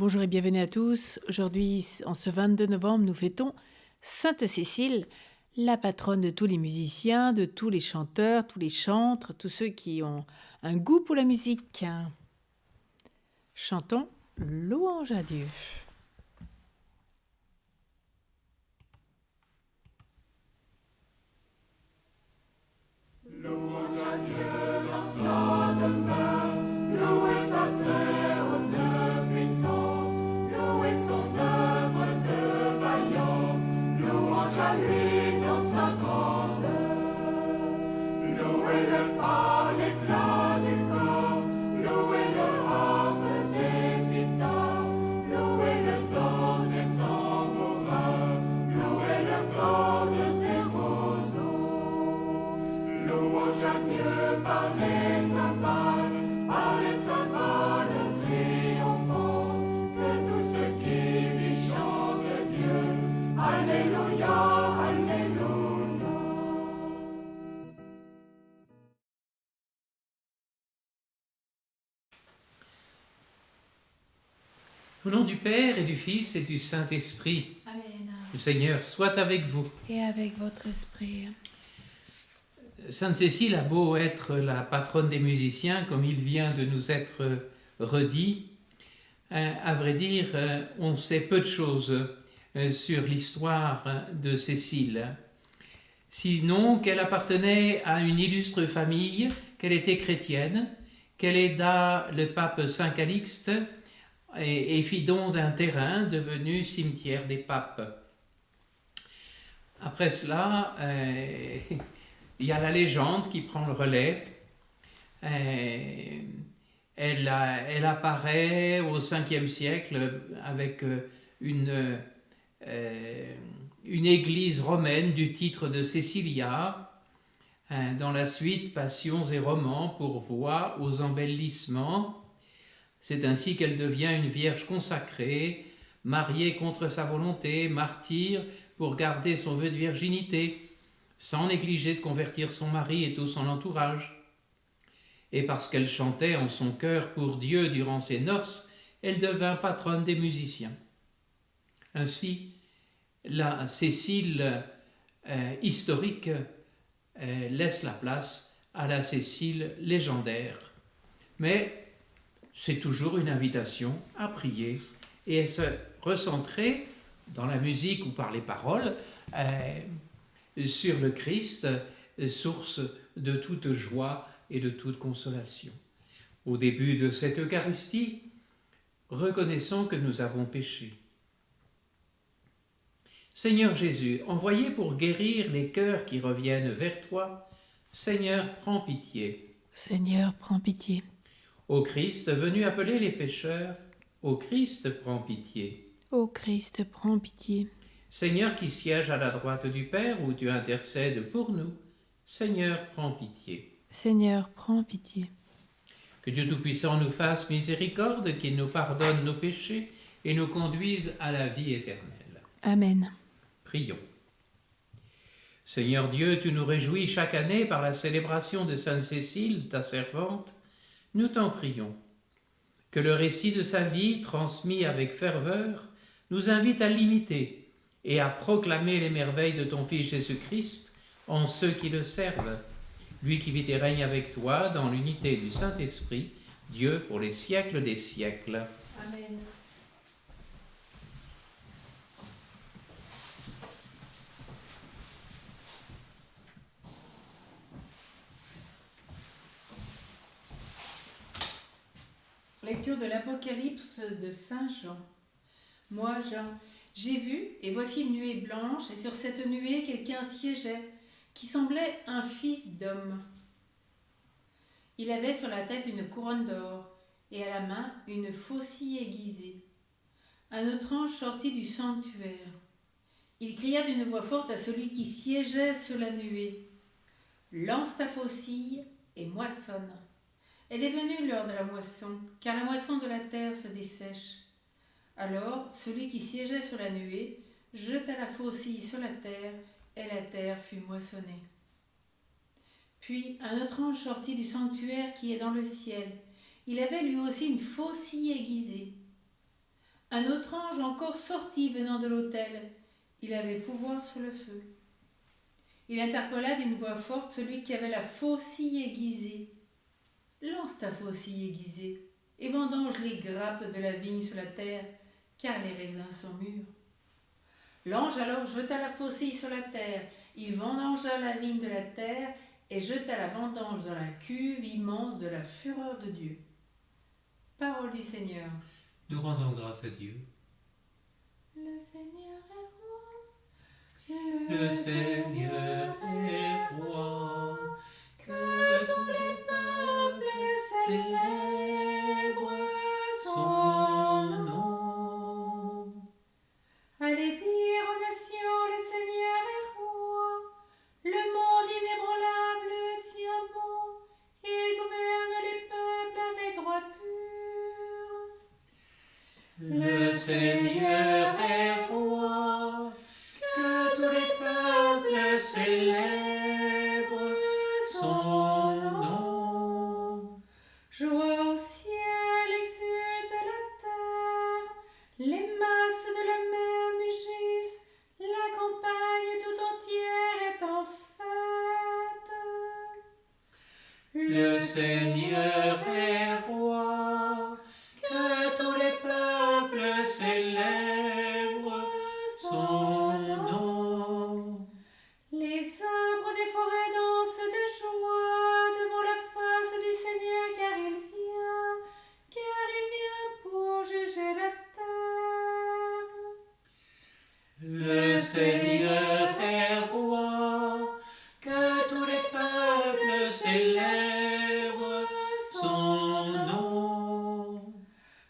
Bonjour et bienvenue à tous. Aujourd'hui, en ce 22 novembre, nous fêtons Sainte Cécile, la patronne de tous les musiciens, de tous les chanteurs, tous les chantres, tous ceux qui ont un goût pour la musique. Chantons Louange à Dieu. Louange à Dieu dans sa demeure, louez sa très haute puissance, louez son œuvre de vaillance, louange à lui dans sa grandeur. Louez-le par l'éclat du corps, louez-le harpes et zithars, louez-le dans ses tambourins, louez-le cordes et roseaux. Louange à Dieu par les cymbales triomphants, que tous ceux qui lui chantent Dieu, Alléluia, Alléluia. Au nom du Père et du Fils et du Saint-Esprit, Amen. le Seigneur soit avec vous. Et avec votre esprit. Sainte Cécile a beau être la patronne des musiciens, comme il vient de nous être redit, à vrai dire, on sait peu de choses sur l'histoire de Cécile. Sinon qu'elle appartenait à une illustre famille, qu'elle était chrétienne, qu'elle aida le pape Saint Calixte et fit don d'un terrain devenu cimetière des papes. Après cela, il y a la légende qui prend le relais. Elle apparaît au 5e siècle avec une église romaine du titre de Cecilia. Dans la suite, Passions et romans pour voix aux embellissements. C'est ainsi qu'elle devient une vierge consacrée, mariée contre sa volonté, martyre pour garder son vœu de virginité, sans négliger de convertir son mari et tout son entourage. Et parce qu'elle chantait en son cœur pour Dieu durant ses noces, elle devint patronne des musiciens. Ainsi, la Cécile historique laisse la place à la Cécile légendaire. Mais c'est toujours une invitation à prier et à se recentrer dans la musique ou par les paroles sur le Christ, source de toute joie et de toute consolation. Au début de cette Eucharistie, reconnaissons que nous avons péché. Seigneur Jésus, envoyé pour guérir les cœurs qui reviennent vers toi, Seigneur, prends pitié. Seigneur, prends pitié. Ô Christ, venu appeler les pécheurs, ô Christ, prends pitié. Ô Christ, prends pitié. Seigneur qui siège à la droite du Père, où tu intercèdes pour nous, Seigneur, prends pitié. Seigneur, prends pitié. Que Dieu Tout-Puissant nous fasse miséricorde, qu'il nous pardonne nos péchés et nous conduise à la vie éternelle. Amen. Prions. Seigneur Dieu, tu nous réjouis chaque année par la célébration de Sainte Cécile, ta servante. Nous t'en prions. Que le récit de sa vie, transmis avec ferveur, nous invite à l'imiter et à proclamer les merveilles de ton Fils Jésus-Christ en ceux qui le servent. Lui qui vit et règne avec toi dans l'unité du Saint-Esprit, Dieu pour les siècles des siècles. Amen. Lecture de l'Apocalypse de Saint Jean. Moi, Jean, j'ai vu, et voici une nuée blanche, et sur cette nuée quelqu'un siégeait, qui semblait un fils d'homme. Il avait sur la tête une couronne d'or, et à la main une faucille aiguisée. Un autre ange sortit du sanctuaire. Il cria d'une voix forte à celui qui siégeait sur la nuée. « Lance ta faucille et moissonne. Elle est venue l'heure de la moisson, car la moisson de la terre se dessèche. » Alors celui qui siégeait sur la nuée jeta la faucille sur la terre, et la terre fut moissonnée. Puis un autre ange sortit du sanctuaire qui est dans le ciel. Il avait lui aussi une faucille aiguisée. Un autre ange encore sortit venant de l'autel. Il avait pouvoir sur le feu. Il interpella d'une voix forte celui qui avait la faucille aiguisée. Lance ta faucille aiguisée et vendange les grappes de la vigne sur la terre, car les raisins sont mûrs. L'ange alors jeta la faucille sur la terre. Il vendangea la vigne de la terre et jeta la vendange dans la cuve immense de la fureur de Dieu. Parole du Seigneur. Nous rendons grâce à Dieu. Le Seigneur est roi. Le Seigneur est roi. Que tous les peuples célèbrent son nom. Allez dire aux nations, le Seigneur est roi. Le monde inébranlable tient bon. Il gouverne les peuples avec droiture. Le Seigneur est roi. Que tous les peuples célèbrent son nom. Joie au ciel, exulte la terre. Les masses de la mer mugissent. La campagne tout entière est en fête. Le Seigneur est roi. Que tous les peuples célèbrent son nom. Les arbres des forêts dansent de joie devant la face du Seigneur, car il vient pour juger la terre. Le Seigneur est roi. Que tous les peuples célèbrent son nom.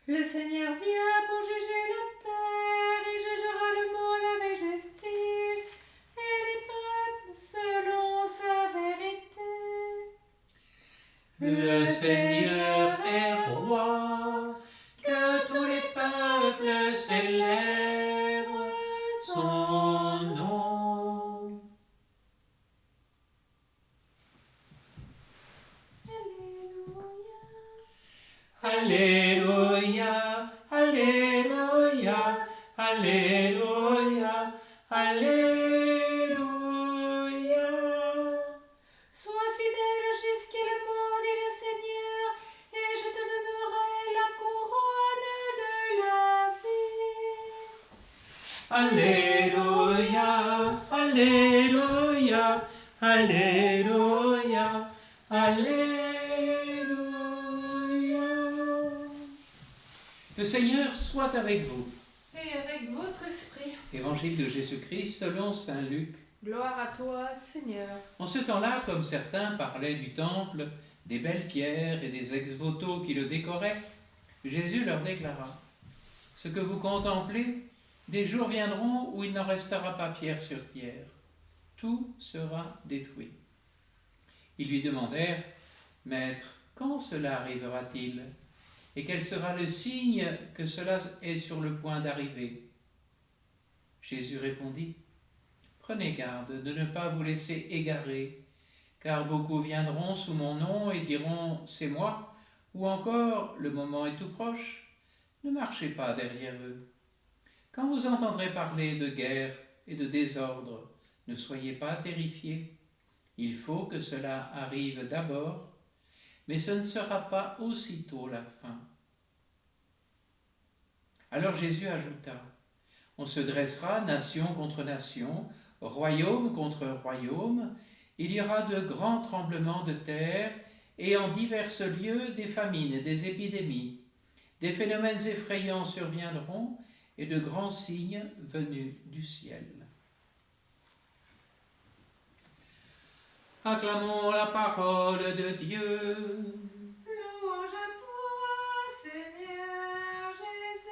Le Seigneur vient pour juger la terre et jugera le monde avec justice et les peuples selon sa vérité. Le Seigneur est roi. Que tous les peuples célèbrent son nom. Alléluia. Alléluia, Alléluia, Alléluia, Alléluia. Sois fidèle jusqu'à la mort, dit le Seigneur, et je te donnerai la couronne de la vie. Alléluia, Alléluia, Alléluia, Alléluia. Le Seigneur soit avec vous. Et avec votre esprit. Évangile de Jésus-Christ selon saint Luc. Gloire à toi, Seigneur. En ce temps-là, comme certains parlaient du temple, des belles pierres et des ex-voto qui le décoraient, Jésus leur déclara : ce que vous contemplez, des jours viendront où il n'en restera pas pierre sur pierre. Tout sera détruit. Ils lui demandèrent : Maître, quand cela arrivera-t-il ? Et quel sera le signe que cela est sur le point d'arriver ? Jésus répondit : Prenez garde de ne pas vous laisser égarer, car beaucoup viendront sous mon nom et diront : c'est moi, ou encore le moment est tout proche. Ne marchez pas derrière eux. Quand vous entendrez parler de guerre et de désordre, ne soyez pas terrifiés. Il faut que cela arrive d'abord, mais ce ne sera pas aussitôt la fin. Alors Jésus ajouta : on se dressera nation contre nation, royaume contre royaume, il y aura de grands tremblements de terre et en divers lieux des famines et des épidémies. Des phénomènes effrayants surviendront et de grands signes venus du ciel. Acclamons la parole de Dieu. Louange à toi, Seigneur Jésus.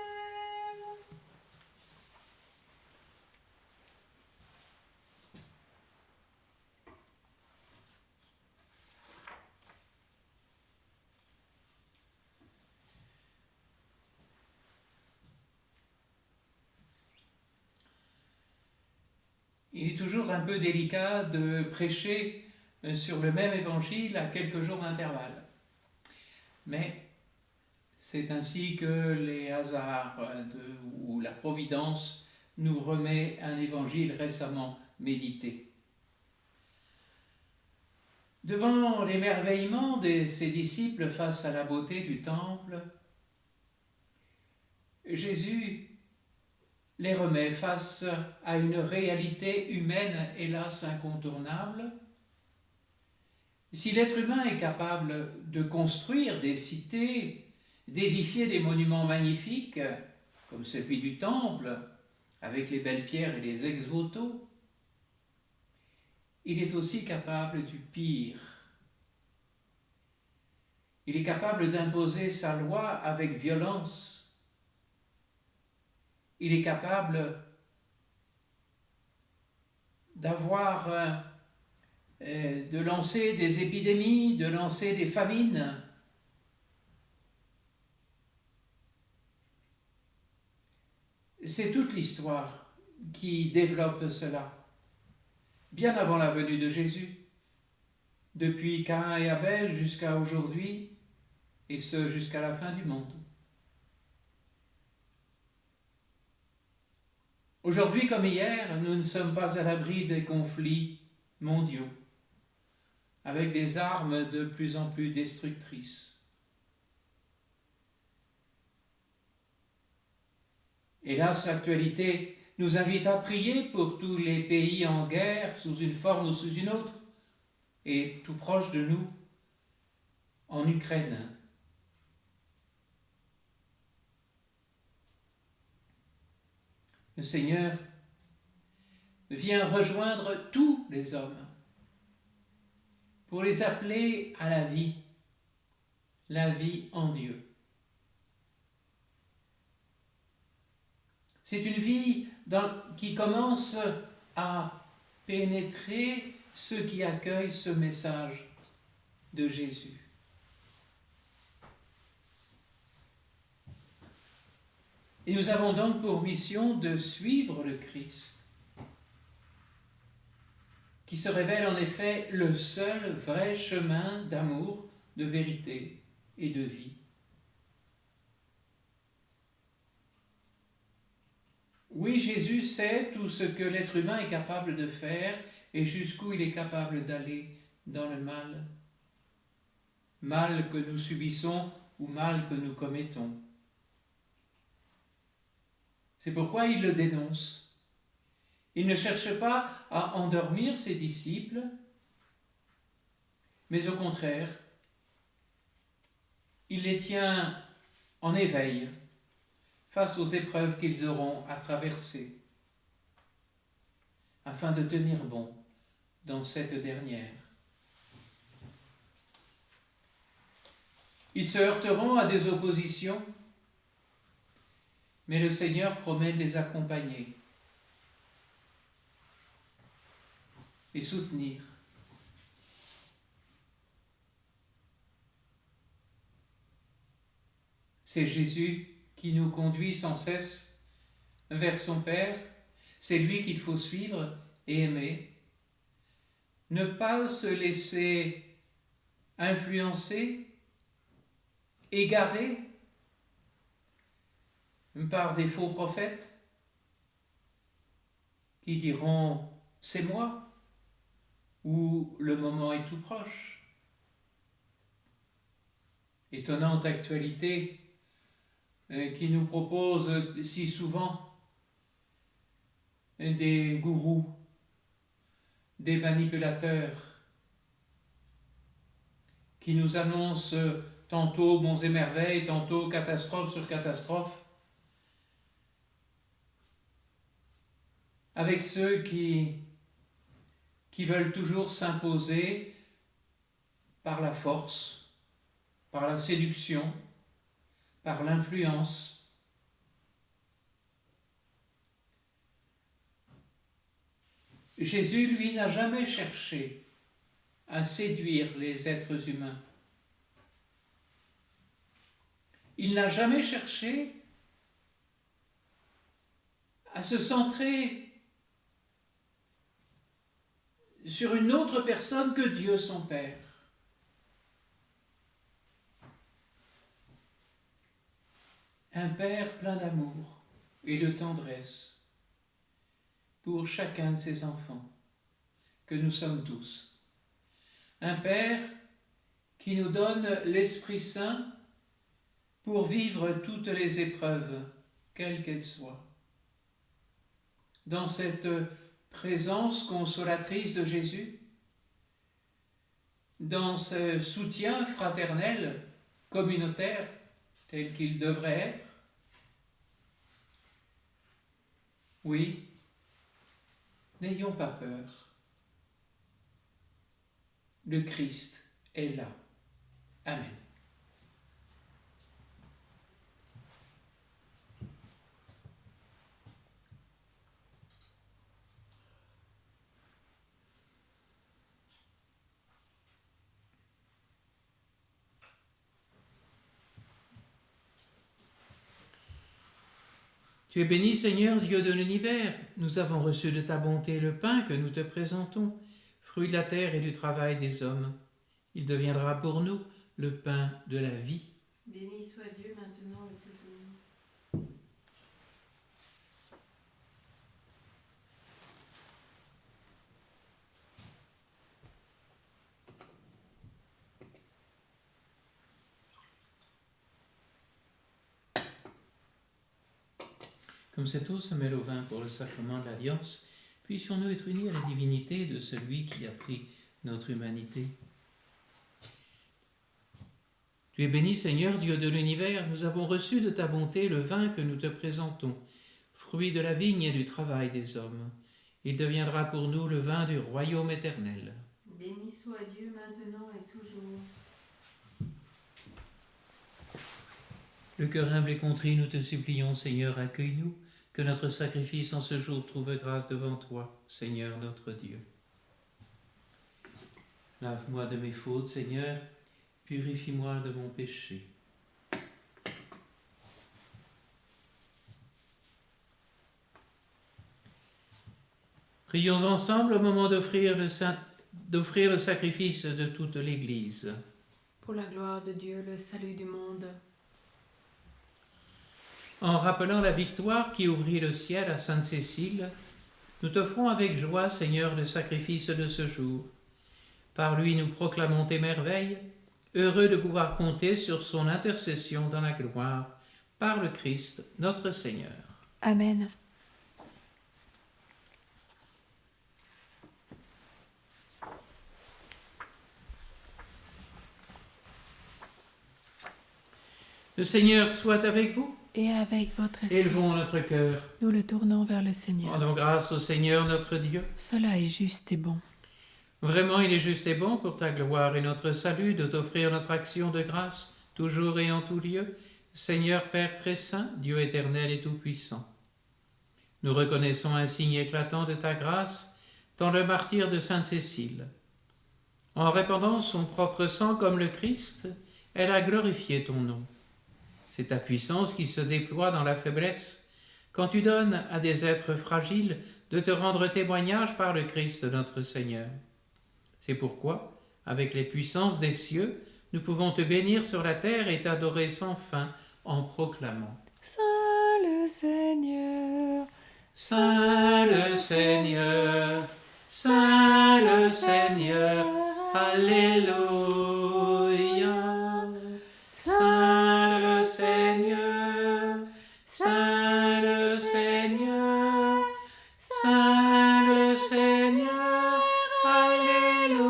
Il est toujours un peu délicat de prêcher sur le même évangile à quelques jours d'intervalle. Mais C'est ainsi que les hasards ou la providence nous remet un évangile récemment médité. Devant l'émerveillement de ses disciples face à la beauté du temple, Jésus les remet face à une réalité humaine, hélas incontournable. Si l'être humain est capable de construire des cités, d'édifier des monuments magnifiques, comme celui du temple, avec les belles pierres et les ex-voto, il est aussi capable du pire. Il est capable d'imposer sa loi avec violence. Il est capable de lancer des épidémies, de lancer des famines. C'est toute l'histoire qui développe cela, bien avant la venue de Jésus, depuis Caïn et Abel jusqu'à aujourd'hui, et ce jusqu'à la fin du monde. Aujourd'hui comme hier, nous ne sommes pas à l'abri des conflits mondiaux, avec des armes de plus en plus destructrices. Hélas, l'actualité nous invite à prier pour tous les pays en guerre, sous une forme ou sous une autre, et tout proche de nous, en Ukraine. Le Seigneur vient rejoindre tous les hommes pour les appeler à la vie en Dieu. C'est une vie qui commence à pénétrer ceux qui accueillent ce message de Jésus. Et nous avons donc pour mission de suivre le Christ, qui se révèle en effet le seul vrai chemin d'amour, de vérité et de vie. Oui, Jésus sait tout ce que l'être humain est capable de faire et jusqu'où il est capable d'aller dans le mal. Mal que nous subissons ou mal que nous commettons. C'est pourquoi il le dénonce. Il ne cherche pas à endormir ses disciples, mais au contraire, il les tient en éveil face aux épreuves qu'ils auront à traverser, afin de tenir bon dans cette dernière. Ils se heurteront à des oppositions, mais le Seigneur promet de les accompagner et soutenir. C'est Jésus qui nous conduit sans cesse vers son Père. C'est lui qu'il faut suivre et aimer. Ne pas se laisser influencer, égarer par des faux prophètes qui diront « c'est moi » ou « le moment est tout proche ». Étonnante actualité qui nous propose si souvent des gourous, des manipulateurs qui nous annoncent tantôt bons et merveilles, tantôt catastrophe sur catastrophe, avec ceux qui veulent toujours s'imposer par la force, par la séduction, par l'influence. Jésus, lui, n'a jamais cherché à séduire les êtres humains. Il n'a jamais cherché à se centrer sur une autre personne que Dieu son Père. un Père plein d'amour et de tendresse pour chacun de ses enfants, que nous sommes tous. Un Père qui nous donne l'Esprit Saint pour vivre toutes les épreuves, quelles qu'elles soient. Dans cette présence consolatrice de Jésus, dans ce soutien fraternel, communautaire, tel qu'il devrait être. Oui, n'ayons pas peur. Le Christ est là. Amen. Tu es béni, Seigneur, Dieu de l'univers. Nous avons reçu de ta bonté le pain que nous te présentons, fruit de la terre et du travail des hommes. Il deviendra pour nous le pain de la vie. Béni soit Dieu maintenant et toujours. Comme cette eau se mêle au vin pour le sacrement de l'Alliance, puissions-nous être unis à la divinité de celui qui a pris notre humanité. Tu es béni, Seigneur, Dieu de l'univers. Nous avons reçu de ta bonté le vin que nous te présentons, fruit de la vigne et du travail des hommes. Il deviendra pour nous le vin du royaume éternel. Béni soit Dieu maintenant et toujours. Le cœur humble et contrit, nous te supplions, Seigneur, accueille-nous, que notre sacrifice en ce jour trouve grâce devant toi, Seigneur notre Dieu. Lave-moi de mes fautes, Seigneur, purifie-moi de mon péché. Prions ensemble au moment d'offrir le sacrifice de toute l'Église. Pour la gloire de Dieu, le salut du monde. En rappelant la victoire qui ouvrit le ciel à Sainte Cécile, nous t'offrons avec joie, Seigneur, le sacrifice de ce jour. Par lui, nous proclamons tes merveilles, heureux de pouvoir compter sur son intercession dans la gloire, par le Christ, notre Seigneur. Amen. Le Seigneur soit avec vous. Et avec votre esprit, Élevons notre cœur. nous le tournons vers le Seigneur. Rendons grâce au Seigneur notre Dieu. Cela est juste et bon. Vraiment, il est juste et bon pour ta gloire et notre salut de t'offrir notre action de grâce, toujours et en tout lieu, Seigneur Père très saint, Dieu éternel et tout-puissant. Nous reconnaissons un signe éclatant de ta grâce dans le martyre de Sainte Cécile. En répandant son propre sang comme le Christ, elle a glorifié ton nom. C'est ta puissance qui se déploie dans la faiblesse, quand tu donnes à des êtres fragiles de te rendre témoignage par le Christ notre Seigneur. C'est pourquoi, avec les puissances des cieux, nous pouvons te bénir sur la terre et t'adorer sans fin en proclamant. Saint le Seigneur, Saint le Seigneur, Saint le Seigneur, Alléluia. Saint le Seigneur, Saint le Seigneur, Saint le Seigneur, Alléluia.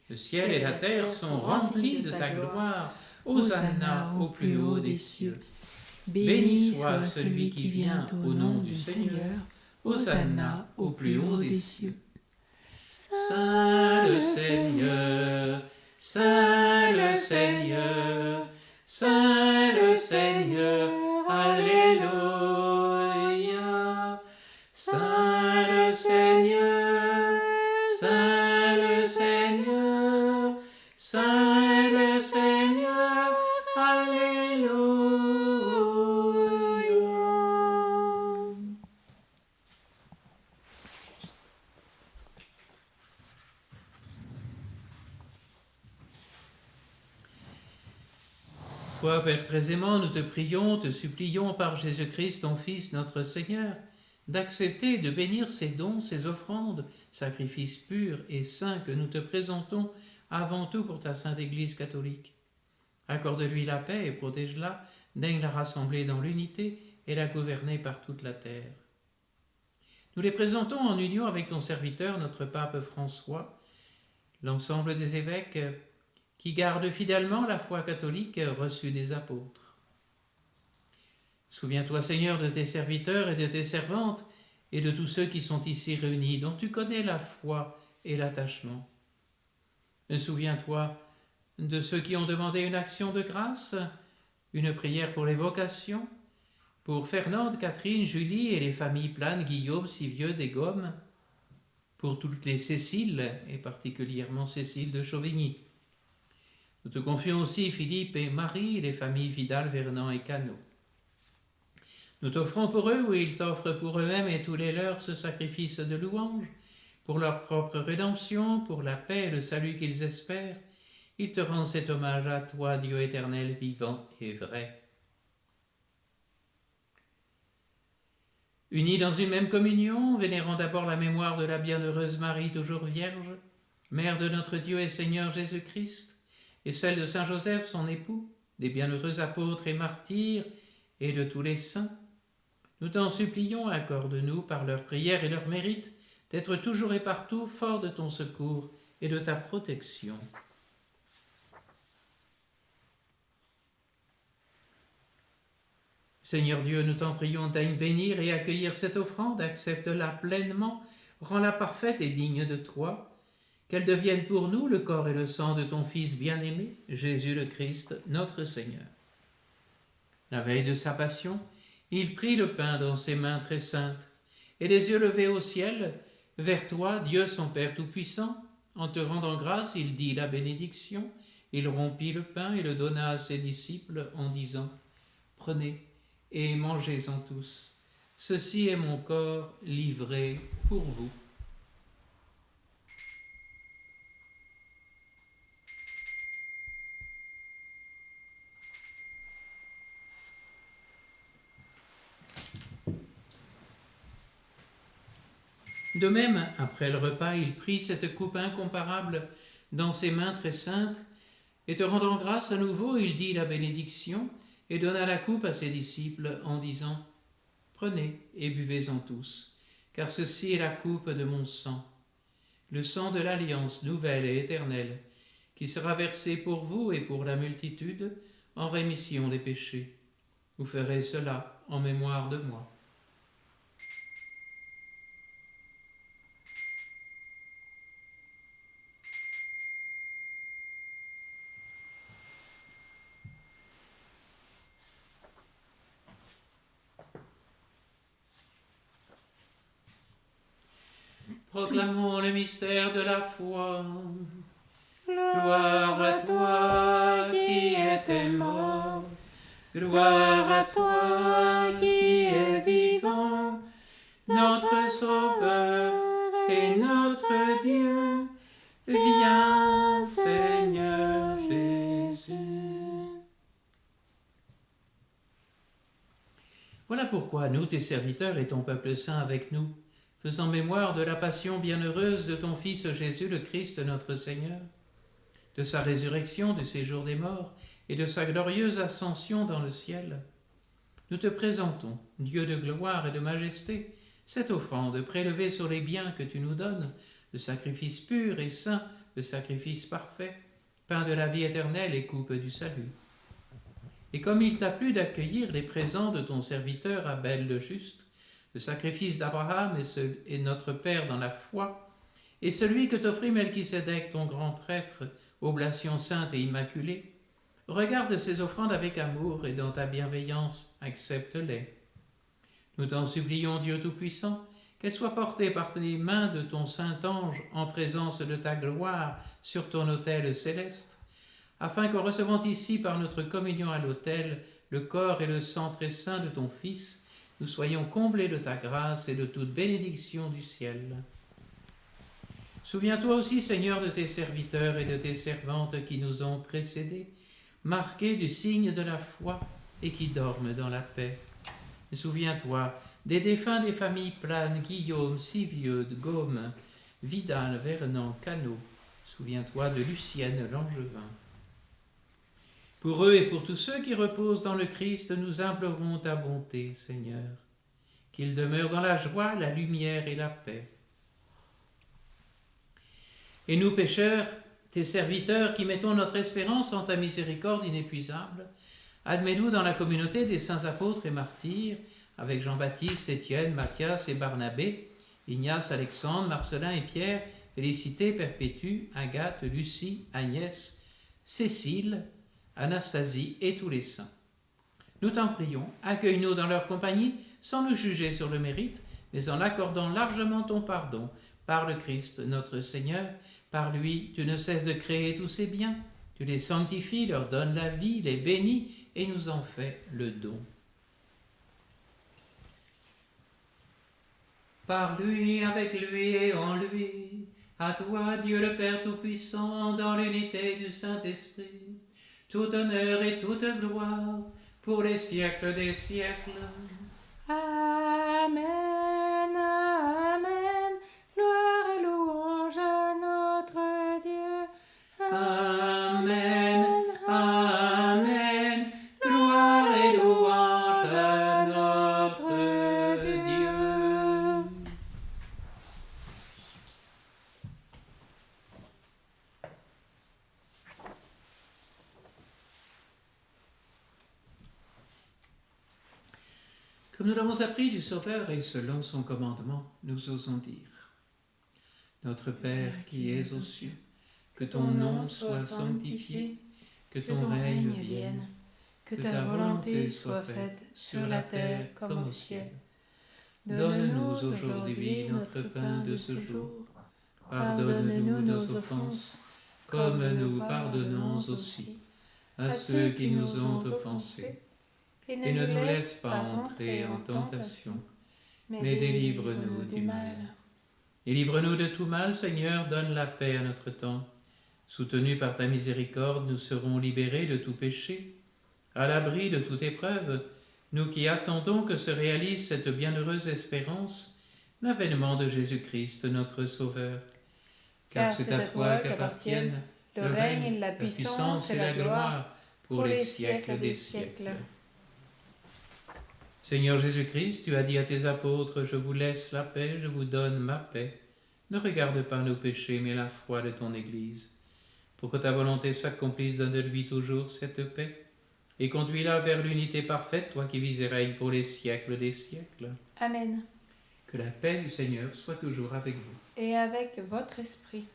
Le ciel et la terre sont remplis de ta gloire. Hosanna au plus haut des cieux. Béni soit celui qui vient au nom du Seigneur. Hosanna au plus haut des cieux. Saint le Seigneur, Saint le Seigneur, Saint le Seigneur, Alléluia. Saint le Seigneur, Saint le Seigneur, Saint le Seigneur, Alléluia. Toi, Père très aimant, nous te prions, te supplions par Jésus-Christ, ton Fils, notre Seigneur, d'accepter et de bénir ces dons, ces offrandes, sacrifices purs et saints que nous te présentons avant tout pour ta Sainte Église catholique. Accorde-lui la paix et protège-la, daigne la rassembler dans l'unité et la gouverner par toute la terre. Nous les présentons en union avec ton serviteur, notre pape François, l'ensemble des évêques qui gardent fidèlement la foi catholique reçue des apôtres. Souviens-toi, Seigneur, de tes serviteurs et de tes servantes et de tous ceux qui sont ici réunis, dont tu connais la foi et l'attachement. Souviens-toi de ceux qui ont demandé une action de grâce, une prière pour les vocations, pour Fernande, Catherine, Julie et les familles Plane, Guillaume, Sivieux, Desgommes, pour toutes les Céciles, et particulièrement Cécile de Chauvigny. Nous te confions aussi Philippe et Marie, les familles Vidal, Vernant et Cano. Nous t'offrons pour eux, ou ils t'offrent pour eux-mêmes et tous les leurs, ce sacrifice de louange, pour leur propre rédemption, pour la paix et le salut qu'ils espèrent. Ils te rendent cet hommage à toi, Dieu éternel, vivant et vrai. Unis dans une même communion, vénérant d'abord la mémoire de la bienheureuse Marie, toujours vierge, Mère de notre Dieu et Seigneur Jésus-Christ, et celle de Saint Joseph, son époux, des bienheureux apôtres et martyrs, et de tous les saints, nous t'en supplions, accorde-nous, par leurs prières et leurs mérites, d'être toujours et partout forts de ton secours et de ta protection. Seigneur Dieu, nous t'en prions, daigne bénir et accueillir cette offrande, accepte-la pleinement, rends-la parfaite et digne de toi, qu'elle devienne pour nous le corps et le sang de ton Fils bien-aimé, Jésus le Christ, notre Seigneur. La veille de sa passion, il prit le pain dans ses mains très saintes, et les yeux levés au ciel, vers toi, Dieu son Père Tout-Puissant, en te rendant grâce, il dit la bénédiction, il rompit le pain et le donna à ses disciples en disant « Prenez et mangez-en tous. Ceci est mon corps livré pour vous. » De même, après le repas, il prit cette coupe incomparable dans ses mains très saintes, et te rendant grâce à nouveau, il dit la bénédiction, et donna la coupe à ses disciples en disant « Prenez et buvez-en tous, car ceci est la coupe de mon sang, le sang de l'alliance nouvelle et éternelle, qui sera versé pour vous et pour la multitude en rémission des péchés. Vous ferez cela en mémoire de moi. » Proclamons le mystère de la foi. Gloire à toi qui étais mort. Gloire à toi qui es vivant. Notre Sauveur et notre Dieu. Viens, Seigneur Jésus. Voilà pourquoi nous, tes serviteurs et ton peuple saint avec nous, faisant mémoire de la passion bienheureuse de ton Fils Jésus le Christ notre Seigneur, de sa résurrection du séjour des morts et de sa glorieuse ascension dans le ciel, nous te présentons, Dieu de gloire et de majesté, cette offrande prélevée sur les biens que tu nous donnes, le sacrifice pur et saint, le sacrifice parfait, pain de la vie éternelle et coupe du salut. Et comme il t'a plu d'accueillir les présents de ton serviteur Abel le juste, le sacrifice d'Abraham et notre Père dans la foi, et celui que t'offrit Melchisédek, ton grand prêtre, oblation sainte et immaculée, regarde ces offrandes avec amour et dans ta bienveillance, accepte-les. Nous t'en supplions, Dieu Tout-Puissant, qu'elles soient portées par les mains de ton Saint-Ange en présence de ta gloire sur ton autel céleste, afin qu'en recevant ici par notre communion à l'autel le corps et le sang très saint de ton Fils, nous soyons comblés de ta grâce et de toute bénédiction du ciel. Souviens-toi aussi, Seigneur, de tes serviteurs et de tes servantes qui nous ont précédés, marqués du signe de la foi et qui dorment dans la paix. Souviens-toi des défunts des familles Plane, Guillaume, Sivieux, de Gaume, Vidal, Vernon, Cano. Souviens-toi de Lucienne Langevin. Pour eux et pour tous ceux qui reposent dans le Christ, nous implorons ta bonté, Seigneur, qu'ils demeurent dans la joie, la lumière et la paix. Et nous, pécheurs, tes serviteurs, qui mettons notre espérance en ta miséricorde inépuisable, admets-nous dans la communauté des saints apôtres et martyrs, avec Jean-Baptiste, Étienne, Matthias et Barnabé, Ignace, Alexandre, Marcelin et Pierre, Félicité, Perpétue, Agathe, Lucie, Agnès, Cécile, Anastasie et tous les saints. Nous t'en prions, accueille-nous dans leur compagnie, sans nous juger sur le mérite, mais en accordant largement ton pardon, par le Christ notre Seigneur. Par lui, tu ne cesses de créer tous ces biens, tu les sanctifies, leur donnes la vie, les bénis et nous en fais le don. Par lui, avec lui et en lui, à toi, Dieu le Père Tout-Puissant, dans l'unité du Saint-Esprit, tout honneur et toute gloire pour les siècles des siècles. Amen, Amen, gloire et louange à notre Dieu. Amen, Amen, gloire et louange à notre Dieu. Comme nous l'avons appris du Sauveur et selon son commandement, nous osons dire: Notre Père qui es aux cieux, que ton nom soit sanctifié, que ton règne vienne, que ta volonté soit faite sur la terre comme au ciel. Donne-nous aujourd'hui notre pain de ce jour. Pardonne-nous nos offenses, comme nous pardonnons aussi à ceux qui nous ont offensés. Et ne nous laisse pas entrer en tentation, mais délivre-nous du mal. Délivre-nous de tout mal, Seigneur, donne la paix à notre temps. Soutenus par ta miséricorde, nous serons libérés de tout péché. À l'abri de toute épreuve, nous qui attendons que se réalise cette bienheureuse espérance, l'avènement de Jésus-Christ, notre Sauveur. Car c'est à toi qu'appartiennent le règne, la puissance et la gloire pour les siècles des siècles. Seigneur Jésus-Christ, tu as dit à tes apôtres: Je vous laisse la paix, je vous donne ma paix. Ne regarde pas nos péchés, mais la foi de ton Église. Pour que ta volonté s'accomplisse, donne-lui toujours cette paix, et conduis-la vers l'unité parfaite, toi qui vis et règnes pour les siècles des siècles. Amen. Que la paix du Seigneur soit toujours avec vous. Et avec votre esprit.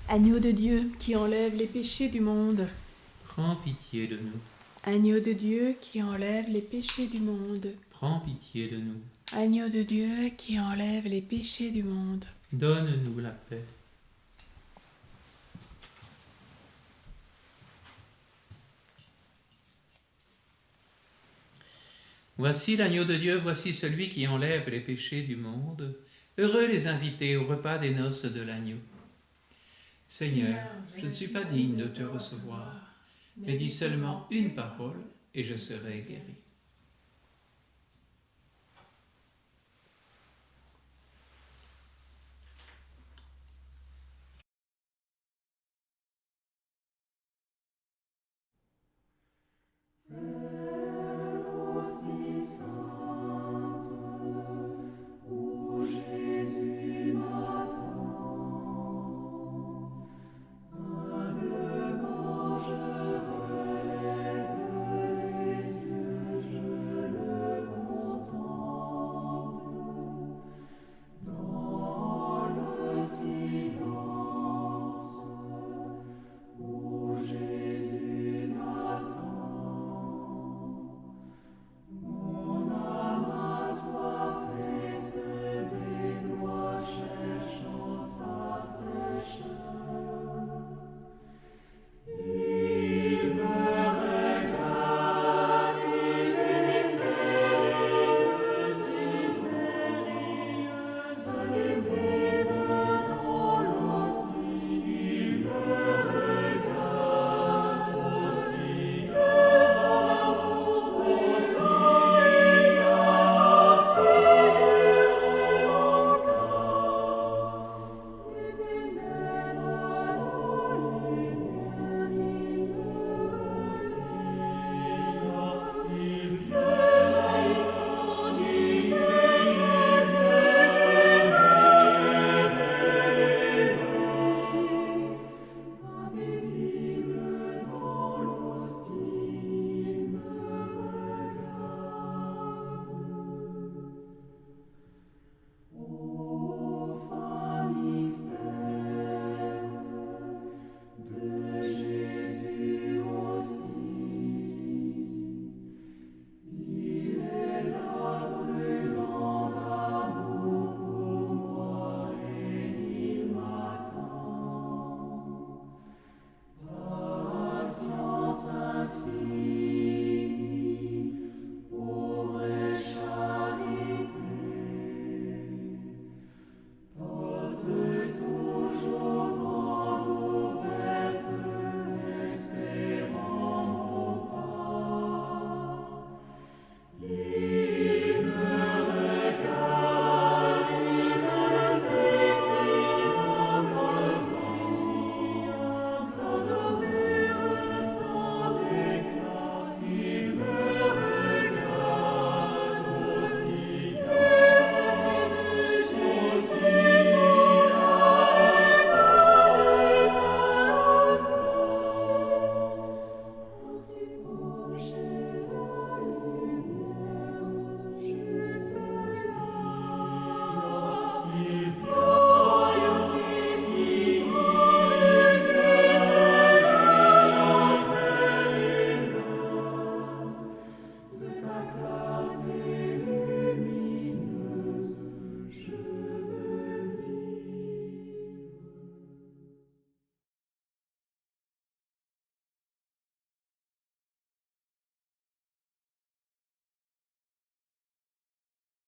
Agneau de Dieu qui enlève les péchés du monde. Prends pitié de nous. Agneau de Dieu qui enlève les péchés du monde. Prends pitié de nous. Agneau de Dieu qui enlève les péchés du monde. Donne-nous la paix. Voici l'agneau de Dieu, voici celui qui enlève les péchés du monde. Heureux les invités au repas des noces de l'agneau. Seigneur, je ne suis pas digne de te recevoir, mais dis seulement une parole et je serai guéri.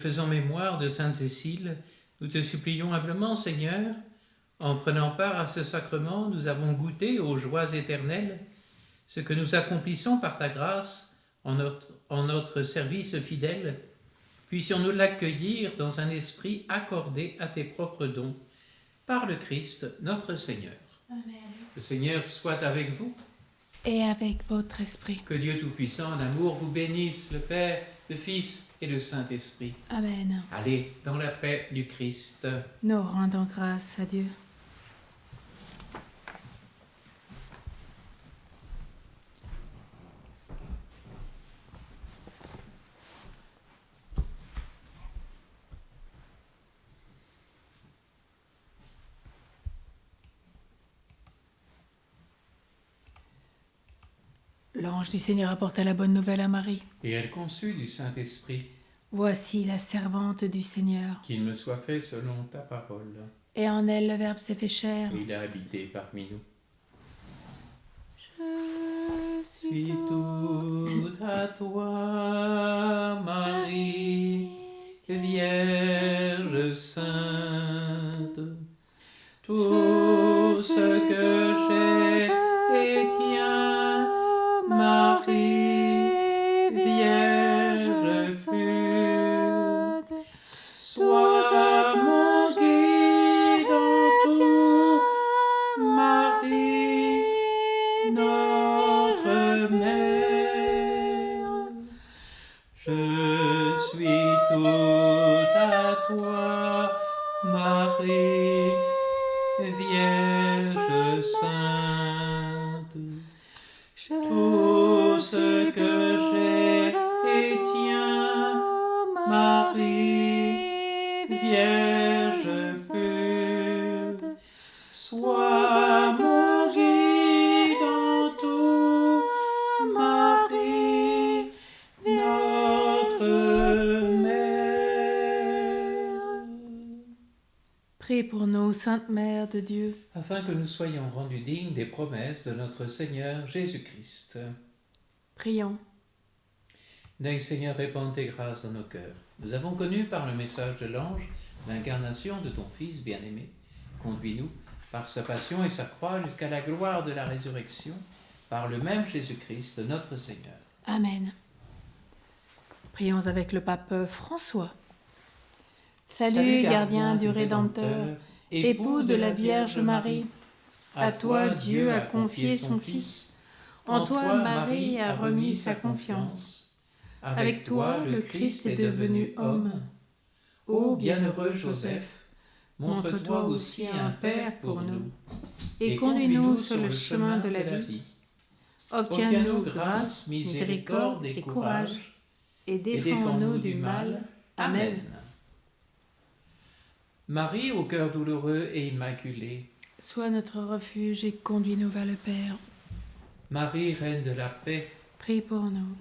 Faisons mémoire de Sainte Cécile, nous te supplions humblement, Seigneur, en prenant part à ce sacrement, nous avons goûté aux joies éternelles, ce que nous accomplissons par ta grâce en notre service fidèle. Puissions-nous l'accueillir dans un esprit accordé à tes propres dons, par le Christ notre Seigneur. Amen. Le Seigneur soit avec vous. Et avec votre esprit. Que Dieu Tout-Puissant en amour vous bénisse, le Père, le Fils et le Saint-Esprit. Amen. Allez, dans la paix du Christ. Nous rendons grâce à Dieu. L'ange du Seigneur apporta la bonne nouvelle à Marie. Et elle conçut du Saint-Esprit. Voici la servante du Seigneur. Qu'il me soit fait selon ta parole. Et en elle le Verbe s'est fait chair. Et il a habité parmi nous. Je Suis tout à toi, Marie, Vierge sainte. Tout ce que j'ai est tien, Marie, Vierge pure. Sois mon guide en tout, Marie, notre Mère. Je suis tout à toi, Marie, Vierge sainte. Tout ce que j'ai est tien, Marie, Vierge pure. Sois mon guide en tout, Marie, notre Mère. Prie pour nous, Sainte Mère de Dieu. Afin que nous soyons rendus dignes des promesses de notre Seigneur Jésus-Christ. Prions. Daigne, Seigneur, répandre tes grâces dans nos cœurs. Nous avons connu par le message de l'ange l'incarnation de ton Fils bien-aimé. Conduis-nous par sa passion et sa croix jusqu'à la gloire de la résurrection, par le même Jésus-Christ, notre Seigneur. Amen. Prions avec le pape François. Salut, gardien du Rédempteur, époux de la Vierge Marie. À toi, Dieu a confié son Fils. En toi, Marie a remis sa confiance. Avec toi, le Christ est devenu homme. Ô bienheureux Joseph, montre-toi aussi un Père pour nous, et conduis-nous sur le chemin de la vie. Obtiens-nous grâce, miséricorde et courage, et défends-nous du mal. Amen. Marie, au cœur douloureux et immaculé, Sois notre refuge et conduis-nous vers le Père. Marie, reine de la paix, Prie pour nous.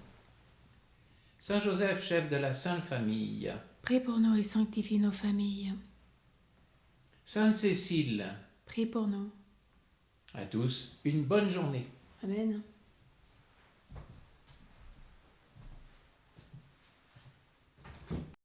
Saint Joseph, chef de la Sainte Famille, Prie pour nous et sanctifie nos familles. Sainte Cécile, Prie pour nous. à tous une bonne journée. Amen.